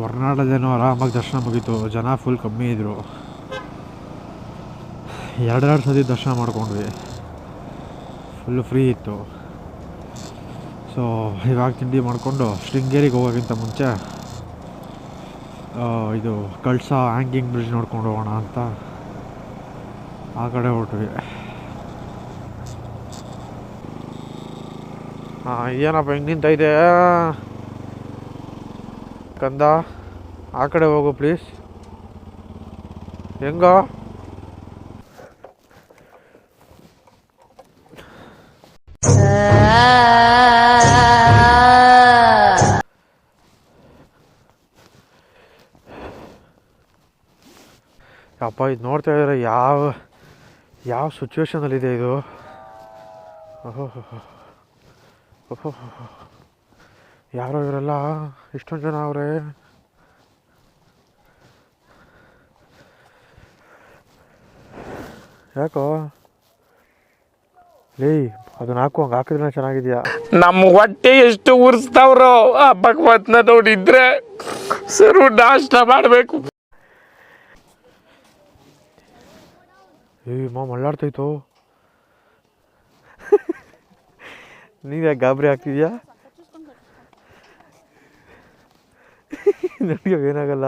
ಹೊರನಾಡದೇನೋ ಆರಾಮಾಗಿ ದರ್ಶನ ಮುಗೀತು. ಜನ ಫುಲ್ ಕಮ್ಮಿ ಇದ್ದರು. ಎರಡೆರಡು ಸತಿ ದರ್ಶನ ಮಾಡ್ಕೊಂಡ್ವಿ. ಫುಲ್ಲು ಫ್ರೀ ಇತ್ತು. ಸೊ ಇವಾಗ ತಿಂಡಿ ಮಾಡಿಕೊಂಡು ಶೃಂಗೇರಿಗೆ ಹೋಗೋಕ್ಕಿಂತ ಮುಂಚೆ ಇದು ಕಳಸ ಹ್ಯಾಂಗಿಂಗ್ ಬ್ರಿಡ್ಜ್ ನೋಡ್ಕೊಂಡು ಹೋಗೋಣ ಅಂತ ಆ ಕಡೆ ಹೊರಟ್ವಿ. ಏನಪ್ಪ ಹೆಂಗೆ ನಿಂತೈತೆ ಕಂದ, ಆ ಕಡೆ ಹೋಗು ಪ್ಲೀಸ್. ಹೆಂಗ ಅಪ್ಪ ಇದು ನೋಡ್ತಾ ಇದ್ದಾರೆ ಯಾವ ಸಿಚುವೇಶನಲ್ಲಿದೆ ಇದು. ಓಹೋ ಯಾರೋ ಇವರೆಲ್ಲ ಇಷ್ಟೊಂದು ಜನ ಅವರೇ. ಯಾಕೋ ಲೇ ಅದನ್ನ ಹಂಗೆ ಹಾಕಿದ್ರೆ ಚೆನ್ನಾಗಿದ್ಯಾ. ನಮ್ಮ ಹೊಟ್ಟೆ ಎಷ್ಟು ಉರಿಸ್ತಾವ್ರೋ ಆ ಭಗವತ್ನ ನೋಡಿದ್ರೆ ಸರು ನಾಷ್ಟ ಮಾಡಬೇಕು. ಮಳ್ಳಾಡ್ತೈತು. ನೀವ್ಯಾಕೆ ಗಾಬರಿ ಆಗ್ತಿದ್ಯಾ? ನನಗೆ ಏನಾಗಲ್ಲ.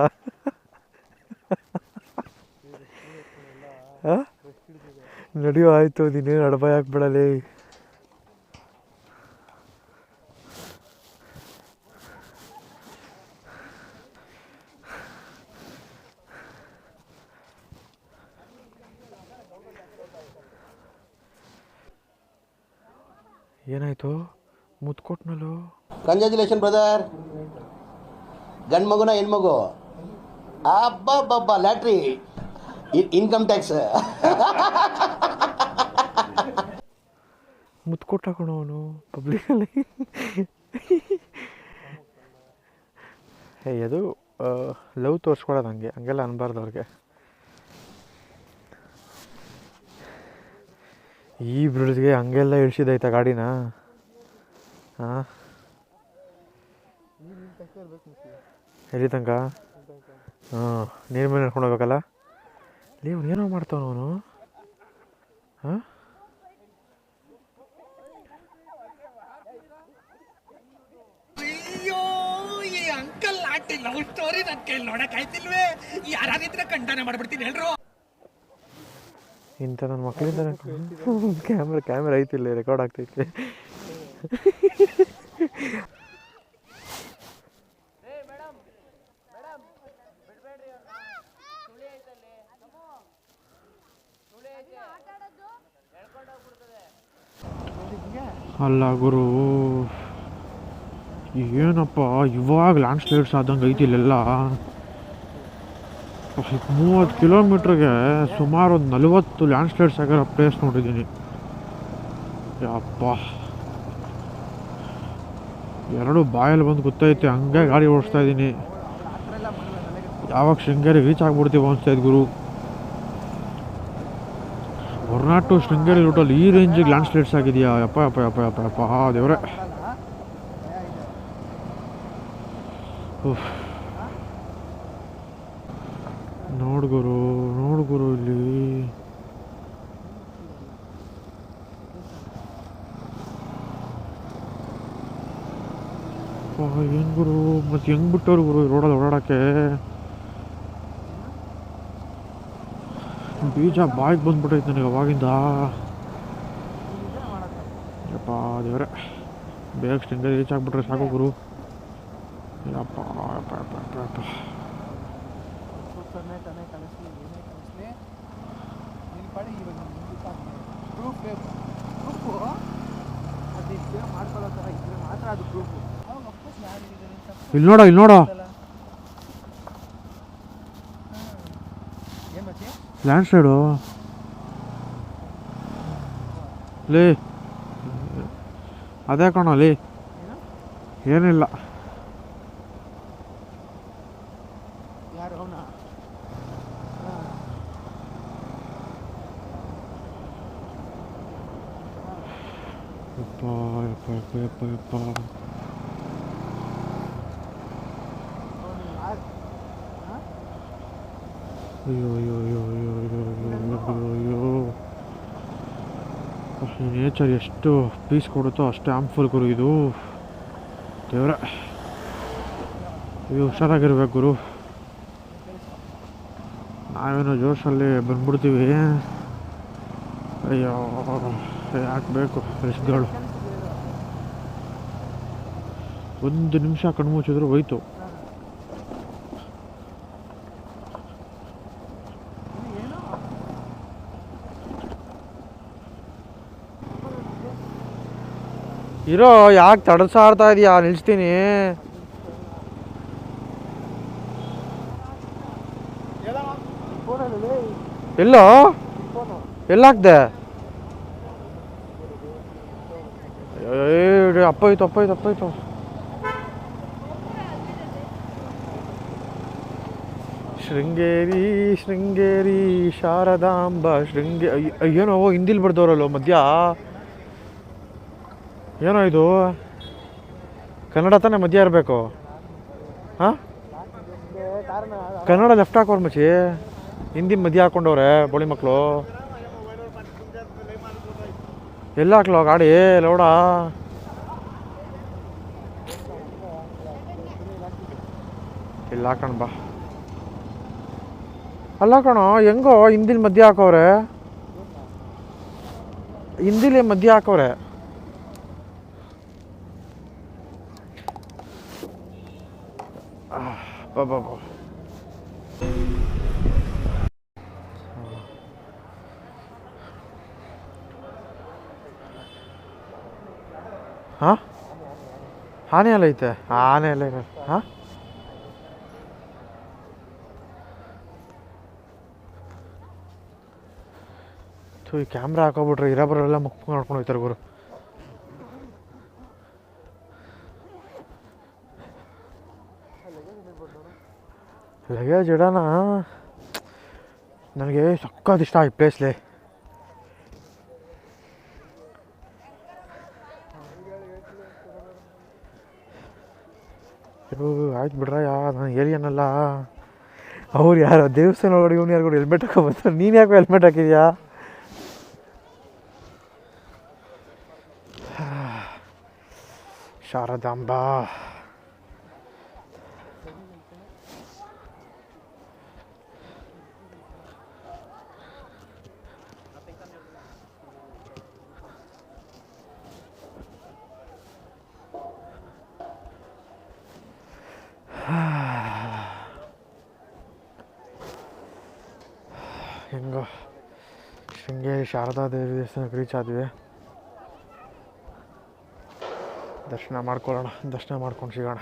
ನಡೆಯೋ ಆಯಿತು, ನೀನೇನು ಅಡಬಾಯ ಹಾಕ್ಬಿಡಲಿ. ಏನಾಯ್ತು? ಮುತ್ಕೊಟ್ನಲ್ಲೋ. Congratulation brother. ಗಂಡು ಮಗುನ ಹೆಣ್ಮಗು? ಅಬ್ಬಬ್ಬಬ್ಬ ಲ್ಯಾಟ್ರಿ, ಇನ್ಕಮ್ ಟ್ಯಾಕ್ಸ್. ಮುತ್ಕೊಟ್ಟ ಕಣೋ ಅವನು ಪಬ್ಲಿಕಲ್ಲಿ. ಅದು ಲವ್ ತೋರಿಸ್ಕೊಡೋದು ಹಂಗೆಲ್ಲ ಅನ್ಬಾರ್ದು ಅವ್ರಿಗೆ. ಈ ಬ್ರಿಡ್ಜ್ಗೆ ಹಂಗೆಲ್ಲ ಇಳಿಸಿದೈತ ಗಾಡಿನ. ಹಾಂ ಎಲ್ಲಿ ತನಕ? ಹಾಂ ನೀರು ಮೇಲೆ ನಡ್ಕೊಂಡು ಹೋಗ್ಬೇಕಲ್ಲ. ನೀವು ಏನೋ ಮಾಡ್ತಾವ ಅವನು. ಹಾಂ ಅಯ್ಯೋ ಈ ಅಂಕಲ್ ಆಂಟಿ ಲವ್ ಸ್ಟೋರಿ ನನ್ನ ಕೈಲಿ ನೋಡಕ್ಕಾಯ್ತಿಲ್ವೇ? ಯಾರಾದಿದ್ರೆ ಖಂಡನೆ ಮಾಡ್ಬಿಡ್ತೀನಿ ಹೇಳ್ರು. ಇಂಥ ನನ್ನ ಮಕ್ಕಳಿಂದ ಕ್ಯಾಮ್ರಾ ಐತಿಲ್ಲ, ರೆಕಾರ್ಡ್ ಆಗ್ತೈತಿ. ಅಲ್ಲ ಗುರು, ಏನಪ್ಪ ಇವಾಗ ಲ್ಯಾಂಡ್ ಸ್ಲೈಡ್ಸ್ ಆದಂಗೆ ಐತಿಲ್ಲೆಲ್ಲ. 30 ಕಿಲೋಮೀಟ್ರಿಗೆ ಸುಮಾರು ಒಂದು 40 ಲ್ಯಾಂಡ್ ಸ್ಲೈಡ್ಸ್ ಆಗಿರೋ ಪ್ಲೇಸ್ ನೋಡಿದ್ದೀನಿ. ಯಪ್ಪ, ಎರಡು ಬಾಯಲ್ಲಿ ಬಂದು ಗೊತ್ತೈತೆ, ಹಂಗೆ ಗಾಡಿ ಓಡಿಸ್ತಾ ಇದ್ದೀನಿ. ಯಾವಾಗ ಶೃಂಗೇರಿ ರೀಚ್ ಆಗ್ಬಿಡ್ತೀವಿ ಅನಿಸ್ತಾಯಿದ್ದು ಗುರು. ಹೊರನಾಡು ಟು ಶೃಂಗೇರಿ ರೂಟಲ್ಲಿ ಈ ರೇಂಜಿಗೆ ಲ್ಯಾಂಡ್ ಸ್ಲೈಡ್ಸ್ ಆಗಿದೆಯಾ? ಯಪ್ಪ ಯಪ್ಪ ಯಪ್ಪ ಯಪ್ಪ ಯಪ್ಪ ದೇವ್ರೆ. ನೋಡು ಗುರು ಇಲ್ಲಿ ಏನು ಗುರು, ಮತ್ತೆ ಹೆಂಗೆ ಬಿಟ್ಟವ್ರು ಗುರು ರೋಡಲ್ಲಿ ಓಡಾಡೋಕ್ಕೆ? ಬೀಜ ಬಾಯಿಗೆ ಬಂದ್ಬಿಟ್ಟೈತೆ ನನಗೆ ಅವಾಗಿಂದ. ಯಪ್ಪ ದೇವ್ರೆ, ಬೇಗ ಶೃಂಗೇರಿ ರೀಚ್ ಆಗಿಬಿಟ್ರೆ ಸಾಕು ಗುರು. ಯಪ್ಪ ಯಪ್ಪ ಯಪ್ಪ ಯಪ್ಪ ಯಪ್ಪ. ಇಲ್ಲಿ ನೋಡೋ ಲ್ಯಾಂಡ್ ಸ್ಲೈಡು ಲೇ, ಅದೇ ಕಣೋ ಲೇ, ಏನಿಲ್ಲ. ಯಪ್ಪ. ಅಯ್ಯೋ ಈ ನೇಚರ್ ಎಷ್ಟು ಪೀಸ್ ಕೊಡುತ್ತೋ ಅಷ್ಟೇ ಆರ್ಮ್ಫುಲ್ ಗುರು ಇದು. ದೇವ್ರೆ, ಇದು ಹುಷಾರಾಗಿರ್ಬೇಕು ಗುರು. ನಾವೇನೋ ಜೋಶಲ್ಲಿ ಬಂದ್ಬಿಡ್ತೀವಿ. ಅಯ್ಯೋ ಯಾಕೆ ಬೇಕು ರಿಸ್ಕ್ಗಳು. ಒಂದು ನಿಮಿಷ ಕಣ್ಮುಚ್ಚಿದ್ರು ಹೋಯ್ತು. ಇರೋ, ಯಾಕೆ ತಡಸಾಡ್ತಾ ಇದೀಯಾ? ನಿಲ್ಲಿಸ್ತೀನಿ. ಎಲ್ಲೋ ಎಲ್ಲಾಕ್ದೆ? ಅಪ್ಪಾಯ್ತು. ಶೃಂಗೇರಿ ಶಾರದಾಂಬ ಏನೋ ಹಿಂದಿಲ್ ಬರ್ದವ್ರಲ್ಲೋ ಮಧ್ಯ. ಏನೋ ಇದು ಕನ್ನಡ ತಾನೇ ಮಧ್ಯ ಇರಬೇಕು. ಹಾಂ, ಕನ್ನಡ ಲೆಫ್ಟ್ ಹಾಕೋರು ಮಚ್ಚಿ, ಹಿಂದಿ ಮಧ್ಯ ಹಾಕೊಂಡವ್ರೆ ಬೋಳಿ ಮಕ್ಕಳು. ಎಲ್ಲ ಹಾಕ್ಲೋ ಗಾಡಿ ಲೌಡ? ಇಲ್ಲ ಹಾಕಣ ಬಾ. ಅಲ್ಲ ಕಣೋ, ಹೆಂಗೋ ಹಿಂದಿಲ್ ಮಧ್ಯ ಹಾಕವ್ರೆ, ಹಿಂದಿಲಿ ಮಧ್ಯ ಹಾಕವ್ರೆ. ಬಾಬಾ ಹಾಂ, ಆನೆ ಎಲ್ಲ ಐತೆ? ಆನೆ ಎಲ್ಲ ಇದೆ. ಹಾಂ, ಈ ಕ್ಯಾಮ್ರಾ ಹಾಕೋಬಿಟ್ರೆ ಇರೋಬರೆಲ್ಲ ಮುಖ ಮಾಡ್ಕೊಂಡು ಹೋಗ್ತಾರೆ ಗುರು. ಲಗೇಜ್ ಇಡೋಣ. ನನಗೆ ಸಕ್ಕತ್ ಇಷ್ಟ ಈ ಪ್ಲೇಸ್ಲಿ. ಆಯ್ತು ಬಿಡ್ರಯ್ಯ, ನಾನು ಏರಿಯನಲ್ಲ. ಅವ್ರು ಯಾರೋ ದೇವಸ್ಥಾನ ಒಳಗಡೆ ಇವನು ಯಾರು ಹೆಲ್ಮೆಟ್ ಹಾಕೋಬರ್ತಾರೆ. ನೀನು ಯಾಕೋ ಹೆಲ್ಮೆಟ್ ಹಾಕಿದ್ಯಾ? ಶಾರದಾಂಬಾ. ಹೆಂಗೋ ಶೃಂಗೇರಿ ಶಾರದಾ ದೇವಿ ದೇವಸ್ಥಾನಕ್ಕೆ ರೀಚ್ ಆದ್ವಿ. ದರ್ಶನ ಮಾಡ್ಕೊಳ್ಳೋಣ, ದರ್ಶನ ಮಾಡ್ಕೊಂಡು ಸಿಗೋಣ.